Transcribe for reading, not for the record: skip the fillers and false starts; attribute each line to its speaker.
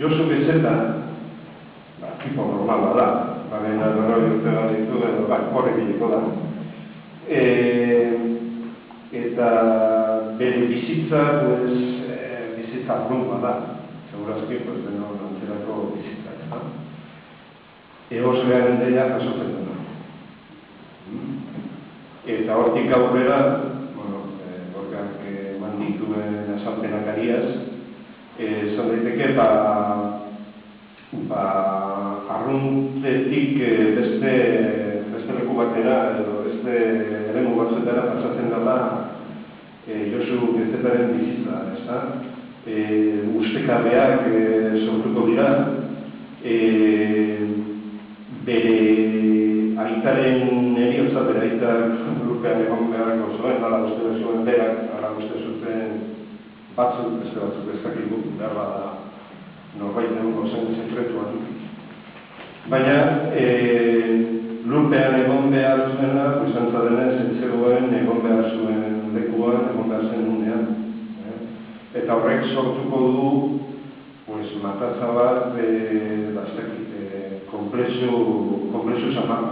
Speaker 1: Josu Bezeta, tipo normala da, baina urte bat ditu, horre bileko da. Eta bere bizitza, bizitza arrunba da, segurazki, denon antzerako bizitza, ez da? Eoslearen deia jasotzen dena. Eta hortik aurrera, gorkak eman dituen azalpenak ariaz, esan daiteke, arruntetik beste leku batera, edo beste eremu batzuetara pasatzen dela Josu Bezetaren bizitza, ez da? Ustekabeak sortuko dira, bere aitaren eriotza, bere aitak lurpean egon beharreko zuen, ala uste zuen berak, ala uste zuten batzuk, beste batzuk ez dakigu, behar bada norbait egongo zen sekretuan. Baina, lurpean egon behar zuena, izantza denez, etzegoen egon behar zuen lekuan, egon behar zen unean. Eta horrek sortuko du, matatza bat, komplexu samar.